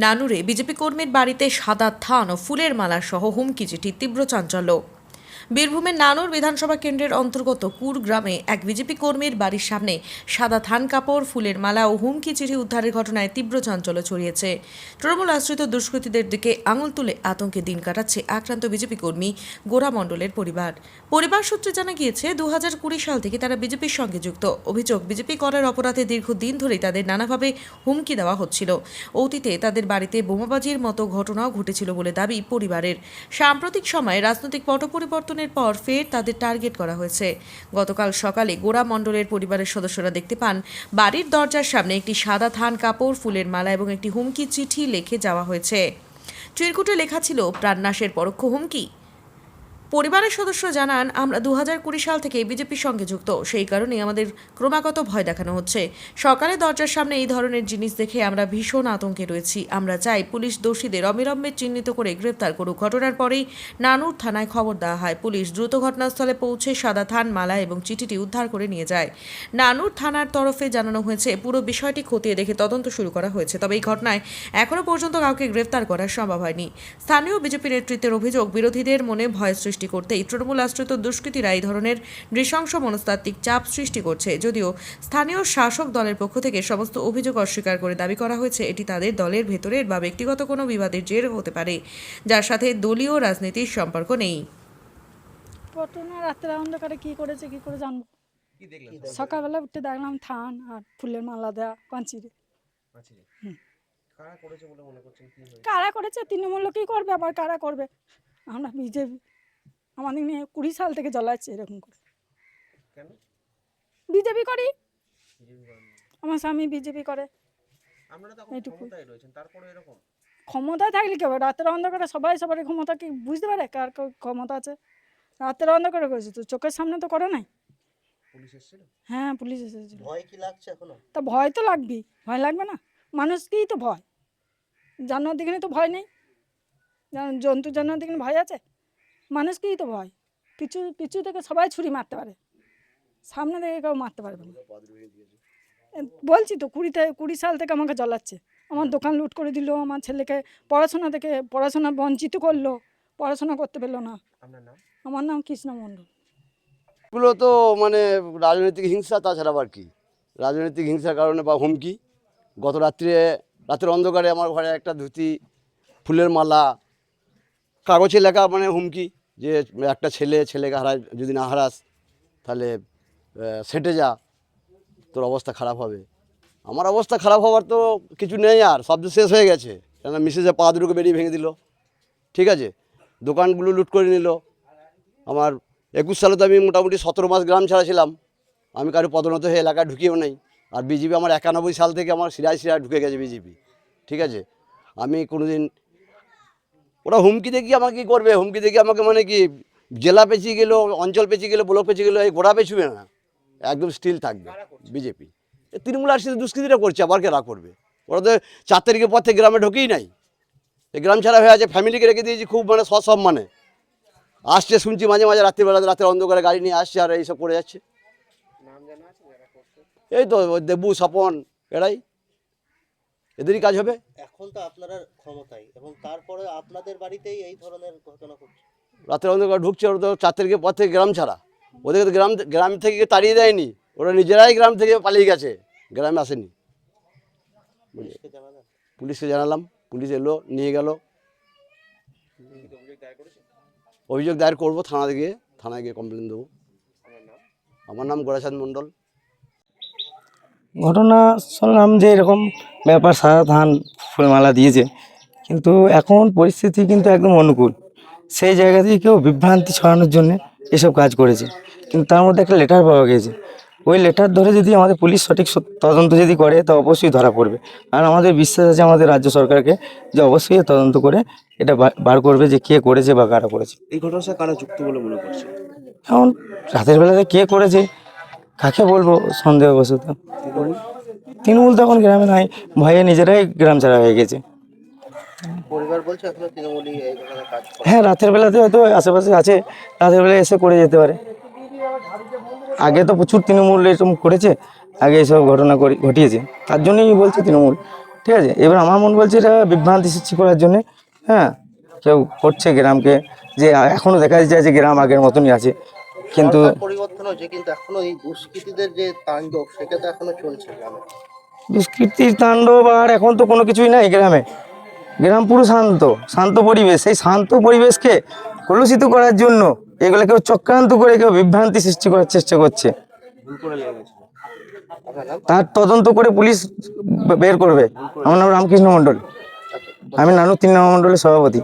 নানুরে BJP কর্মীর বাড়িতে সাদা থান ও ফুলের মালা সহ হুমকি চিঠি, তীব্র চাঞ্চল্য। বীরভূমের নানুর বিধানসভা কেন্দ্রের অন্তর্গত কুর গ্রামে এক বিজেপি কর্মীর বাড়ির সামনে সাদা থান কাপড়, ফুলের মালা ও হুমকি চিঠি উদ্ধারের ঘটনায় তীব্র চাঞ্চল্য ছড়িয়েছে। তৃণমূল আশ্রিত দুষ্কৃতীদের দিকে আঙুল তুলে আতঙ্কে দিন কাটাচ্ছে আক্রান্ত বিজেপি কর্মী গোরা মণ্ডলের পরিবার সূত্রে জানা গিয়েছে 2020 সাল থেকে তারা বিজেপির সঙ্গে যুক্ত। অভিযোগ, বিজেপি করার অপরাধে দীর্ঘদিন ধরেই তাদের নানাভাবে হুমকি দেওয়া হচ্ছিল। অতীতে তাদের বাড়িতে বোমাবাজির মতো ঘটনাও ঘটেছিল বলে দাবি পরিবারের। সাম্প্রতিক সময়ে রাজনৈতিক পট পরিবর্তনের পর ফের তাদের টার্গেট করা হয়েছে। গতকাল সকালে গোরা মণ্ডলের পরিবারের সদস্যরা দেখতে পান বাড়ির দরজার সামনে একটি সাদা থান কাপড়, ফুলের মালা এবং একটি হুমকি চিঠি লিখে যাওয়া হয়েছে। চিরকুটে লেখা ছিল প্রাণনাশের পরোক্ষ হুমকি। পরিবারের সদস্য জানান, আমরা 2020 সাল থেকে বিজেপির সঙ্গে যুক্ত, সেই কারণে আমাদের ক্রমাগত ভয় দেখানো হচ্ছে। সকালে দরজার সামনে এই ধরনের জিনিস দেখে আমরা ভীষণ আতঙ্কে রয়েছি। আমরা চাই পুলিশ দোষীদের অবিলম্বে চিহ্নিত করে গ্রেফতার করুক। ঘটনার পরেই নানুর থানায় খবর দেওয়া হয়। পুলিশ দ্রুত ঘটনাস্থলে পৌঁছে সাদা থান, মালা এবং চিঠিটি উদ্ধার করে নিয়ে যায়। নানুর থানার তরফে জানানো হয়েছে, পুরো বিষয়টি খতিয়ে দেখে তদন্ত শুরু করা হয়েছে। তবে এই ঘটনায় এখনও পর্যন্ত কাউকে গ্রেফতার করা সম্ভব হয়নি। স্থানীয় বিজেপি নেতৃত্বের অভিযোগ, বিরোধীদের মনে ভয় সৃষ্টি করতেই তৃণমূল আশ্রিত দুষ্কৃতীরা এই ধরনের নৃশংস মনস্তাত্ত্বিক চাপ সৃষ্টি করছে। যদিও স্থানীয় শাসক দলের পক্ষ থেকে সমস্ত অভিযোগ অস্বীকার করে দাবি করা হয়েছে এটি তাদের দলের ভেতরের বা ব্যক্তিগত কোনো বিবাদের জের হতে পারে, যার সাথে দলীয় রাজনীতির সম্পর্ক নেই। ঘটনা রাত্রে অন্ধকারে কি করে জানবো। সকালবেলা উঠে দেখলাম থান আর ফুলের মালা দেওয়া পাঁচিরে। কারা করেছে? তৃণমূল কি করবে, আবার কারা করবে? আমরা বিজেপি, আমাদের নিয়ে 20 সাল থেকে জ্বলাচ্ছে এরকম করে। বিজেপি করি, আমার স্বামী বিজেপি করে। ক্ষমতায় থাকলে কি হবে? রাতের অন্ধকারে সবাই সবার ক্ষমতা কি বুঝতে পারে কার ক্ষমতা আছে? রাতের অন্ধকারে করেছে তো, চোখের সামনে তো করে নাই। হ্যাঁ, পুলিশ এসেছিল। ভয় কি লাগছে এখনো? তা ভয় তো লাগবেই, ভয় লাগবে না? মানুষকেই তো ভয়, জানোয়ার দিকে তো ভয় নেই। জন্তু জানোয়ার দিকে ভয় আছে? মানুষকেই তো ভয়। পিছু থেকে সবাই ছুরি মারতে পারে, সামনে থেকে কেউ মারতে পারবে না। বলছি তো 20 সাল থেকে আমাকে জ্বলাচ্ছে। আমার দোকান লুট করে দিল, আমার ছেলেকে পড়াশোনা বঞ্চিত করলো, পড়াশোনা করতে পেলো না। আমার নাম কৃষ্ণ মণ্ডল। এগুলো তো মানে রাজনৈতিক হিংসা, তাছাড়া আবার কি রাজনৈতিক হিংসার কারণে বা হুমকি। গত রাতের অন্ধকারে আমার ঘরে একটা ধুতি, ফুলের মালা, কাগজে লেখা মানে হুমকি যে একটা ছেলেকে হারায়, যদি না হারাস তাহলে সেটে যা, তোর অবস্থা খারাপ হবে। আমার অবস্থা খারাপ হওয়ার তো কিছু নেই, আর সব শেষ হয়ে গেছে। কেন মিসেসে পা দুটোকে বেরিয়ে ভেঙে দিল, ঠিক আছে, দোকানগুলো লুট করে নিল। আমার 21 সালে তো আমি মোটামুটি 17 মাস গ্রাম ছাড়া ছিলাম। আমি কারো পদোন্নত হয়ে এলাকায় ঢুকিয়েও নাই। আর বিজেপি আমার 91 সাল থেকে আমার শিরায় ঢুকে গেছে বিজেপি, ঠিক আছে। আমি কোনোদিন, ওরা হুমকি দেখি আমাকে কী করবে, হুমকি দেখি আমাকে মানে কি জেলা পেঁচিয়ে গেলো, অঞ্চল পেঁচিয়ে গেলো, ব্লক পেঁচিয়ে গেলো, এই গোড়া পেঁচবে না, একদম স্টিল থাকবে বিজেপি। তৃণমূল আর দুষ্কৃতিটা করছে, আবার কেরা করবে? ওরা তো 4 তারিখের পর থেকে গ্রামে ঢুকেই নাই। এই গ্রাম ছাড়া হয়ে আছে, ফ্যামিলিকে রেখে দিয়েছি খুব মানে সব মানে আসছে, শুনছি মাঝে মাঝে রাতের অন্ধকারে গাড়ি নিয়ে আসছে আর এইসব করে যাচ্ছে। এই তো দেবু, স্বপন, এরাই, এদেরই কাজ হবে। এখন তো আপনারা ক্ষমতায়, এবং তারপরে আপনাদের বাড়িতেই এই ধরনের ঘটনা ঘটছে। রাতের অন্ধকার ঢুকছে, ওরা তো 4 তারিখের পর থেকে গ্রাম ছাড়া। ওদেরকে তো গ্রাম থেকে তাড়িয়ে দেয়নি, ওরা নিজেরাই গ্রাম থেকে পালিয়ে গেছে, গ্রামে আসেনি। পুলিশকে জানালাম, পুলিশ এলো, নিয়ে গেল। অভিযোগ দায়ের করবো থানায় গিয়ে কমপ্লেন দেবো। আমার নাম গোরাচাঁদ মণ্ডল। ঘটনা শুনলাম যে এরকম ব্যাপার, সাদা ধান ফুলমালা দিয়েছে, কিন্তু এখন পরিস্থিতি কিন্তু একদম অনুকূল। সেই জায়গা থেকে কেউ বিভ্রান্তি ছড়ানোর জন্য এসব কাজ করেছে, কিন্তু তার মধ্যে একটা লেটার পাওয়া গেছে। ওই লেটার ধরে যদি আমাদের পুলিশ সঠিক তদন্ত যদি করে, তা অবশ্যই ধরা পড়বে। আর আমাদের বিশ্বাস আছে আমাদের রাজ্য সরকারকে, যে অবশ্যই তদন্ত করে এটা বার করবে যে কে করেছে বা কারা করেছে। এই ঘটনার সাথে কারা যুক্ত বলে মনে করছে? এখন রাতের বেলাতে কে করেছে, কাকে বলবো সন্দেহবশত। তৃণমূল তখন গ্রামে নাই, ভয়ে নিজেরাই গ্রাম ছাড়া হয়ে গেছে। পরিবার বলছে এখনো তৃণমূলই এই ধরনের কাজ করে। হ্যাঁ, রাতের বেলাতে হয়তো আশেপাশে আছে, রাতের বেলায় এসে করে যেতে পারে। আগে তো প্রচুর তৃণমূল এরকম করেছে, আগে এসব ঘটনা ঘটিয়েছে, তার জন্যই বলছে তৃণমূল। ঠিক আছে, এবার আমার মন বলছে এটা বিভ্রান্তি সৃষ্টি করার জন্যে, হ্যাঁ, কেউ করছে গ্রামকে, যে এখনও দেখা যায় যে গ্রাম আগের মতনই আছে, কিন্তু সরকার পরিবর্তন হয়েছে কিন্তু এখনো এই দুষ্কৃতীদের যে তাণ্ডব সেটা তো এখনো চলছে গ্রামে। দুষ্কৃতির তাণ্ডব আর এখন তো কোনো কিছুই নাই গ্রামে। গ্রাম পুরো শান্ত শান্ত পরিবেশ, সেই শান্ত পরিবেশকে কলুষিত করার জন্য এগুলো কেউ চক্রান্ত করে কেউ বিভ্রান্তি সৃষ্টি করার চেষ্টা করছে। আপনার নাম? তার তদন্ত করে পুলিশ বের করবে। আমার নাম রামকৃষ্ণ মণ্ডল, আমি নানু 3 নম্বর মণ্ডলের সভাপতি।